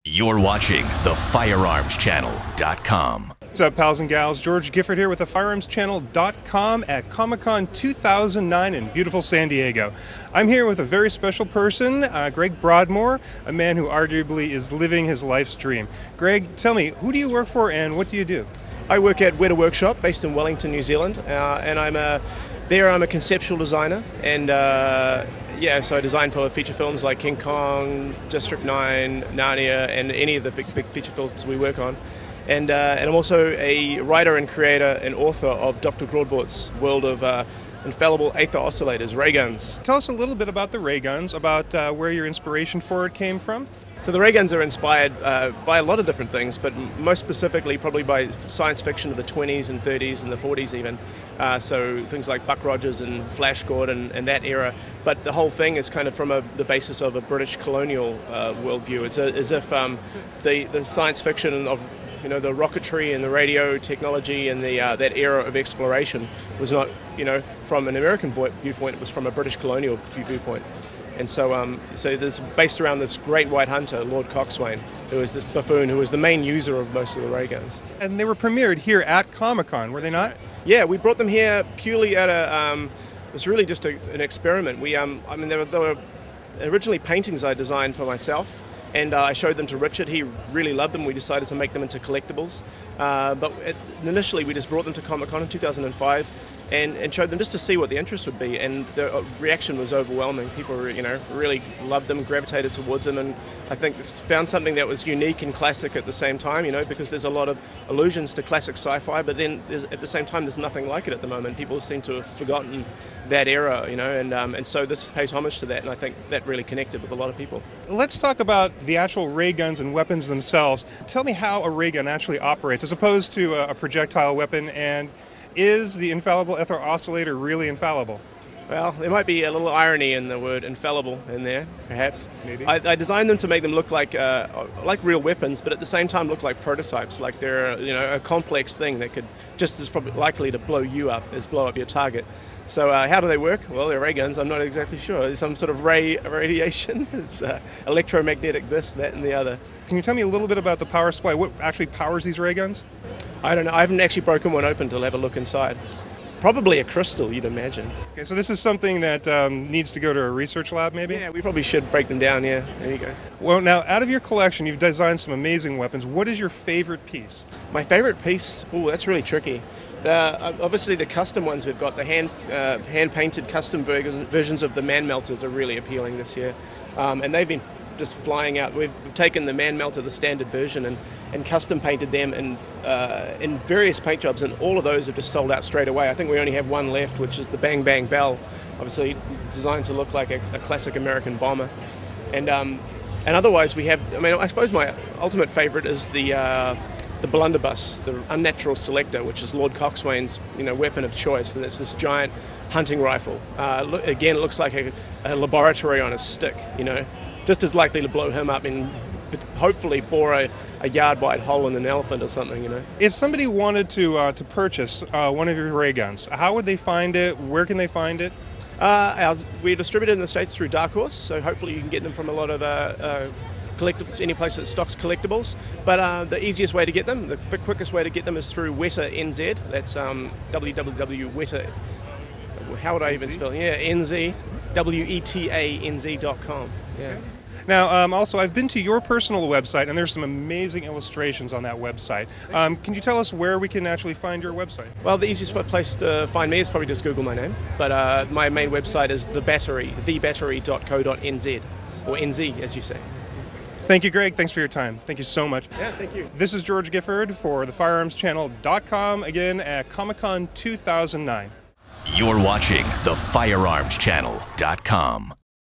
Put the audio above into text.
You're watching the Firearms Channel.com. What's up, pals and gals? George Gifford here with the Firearms Channel.com at ComicCon 2009 in beautiful San Diego. I'm here with a very special person, Greg Broadmore, a man who arguably is living his life's dream. Greg, tell me, who do you work for and what do you do? I work at WETA Workshop based in Wellington, New Zealand, and I'm a conceptual designer, and so I design for feature films like King Kong, District 9, Narnia, and any of the big feature films we work on. And I'm also a writer and creator and author of Dr. Grordbort's world of infallible Aether oscillators, ray guns. Tell us a little bit about the ray guns, about where your inspiration for it came from. So the ray guns are inspired by a lot of different things, but most specifically probably by science fiction of the 20s and 30s and the 40s even. So things like Buck Rogers and Flash Gordon and that era. But the whole thing is kind of from the basis of a British colonial worldview. It's as if the science fiction of the rocketry and the radio technology and that era of exploration was not from an American viewpoint. It was from a British colonial viewpoint. And so this based around this great white hunter, Lord Coxswain, who was this buffoon who was the main user of most of the ray guns. And they were premiered here at Comic-Con, were they not? Right. Yeah, we brought them here purely at it was really just an experiment. We they were originally paintings I designed for myself, and I showed them to Richard. He really loved them. We decided to make them into collectibles. But initially we just brought them to Comic-Con in 2005. And showed them just to see what the interest would be, and the reaction was overwhelming. People really loved them, gravitated towards them, and I think found something that was unique and classic at the same time, because there's a lot of allusions to classic sci-fi, but then at the same time there's nothing like it at the moment. People seem to have forgotten that era, and so this pays homage to that, and I think that really connected with a lot of people. Let's talk about the actual ray guns and weapons themselves. Tell me how a ray gun actually operates as opposed to a projectile weapon, and is the infallible Aether oscillator really infallible? Well, there might be a little irony in the word infallible in there, perhaps. Maybe. I designed them to make them look like real weapons, but at the same time look like prototypes, like they're a complex thing that could just as probably likely to blow you up as blow up your target. So how do they work? Well, they're ray guns. I'm not exactly sure. There's some sort of radiation. It's electromagnetic this, that, and the other. Can you tell me a little bit about the power supply? What actually powers these ray guns? I don't know. I haven't actually broken one open to have a look inside. Probably a crystal, you'd imagine. Okay, so this is something that needs to go to a research lab, maybe? Yeah, we probably should break them down, yeah. There you go. Well, now, out of your collection, you've designed some amazing weapons. What is your favorite piece? My favorite piece? Ooh, that's really tricky. Obviously, the custom ones we've got, the hand-painted custom versions of the man melters are really appealing this year. And they've been just flying out. We've taken the man melter, the standard version, and custom painted them in various paint jobs, and all of those have just sold out straight away. I think we only have one left, which is the Bang Bang Bell, obviously designed to look like a classic American bomber. And otherwise we have, I suppose my ultimate favorite is the blunderbuss, the unnatural selector, which is Lord Coxswain's weapon of choice, and it's this giant hunting rifle. Again, it looks like a laboratory on a stick, just as likely to blow him up and hopefully bore a yard-wide hole in an elephant or something, If somebody wanted to purchase one of your ray guns, how would they find it? Where can they find it? We're distributed in the States through Dark Horse, so hopefully you can get them from a lot of collectibles, any place that stocks collectibles. But the easiest way to get them, the quickest way to get them is through WETA NZ. That's www.weta. How would I even spell it? Yeah, NZ, WETA-NZ.com. Yeah. Okay. Now, also, I've been to your personal website, and there's some amazing illustrations on that website. Can you tell us where we can actually find your website? Well, the easiest place to find me is probably just Google my name. But my main website is thebattery.co.nz, or NZ, as you say. Thank you, Greg. Thanks for your time. Thank you so much. Yeah, thank you. This is George Gifford for the FirearmsChannel.com, again at ComicCon 2009. You're watching the Firearms Channel.com.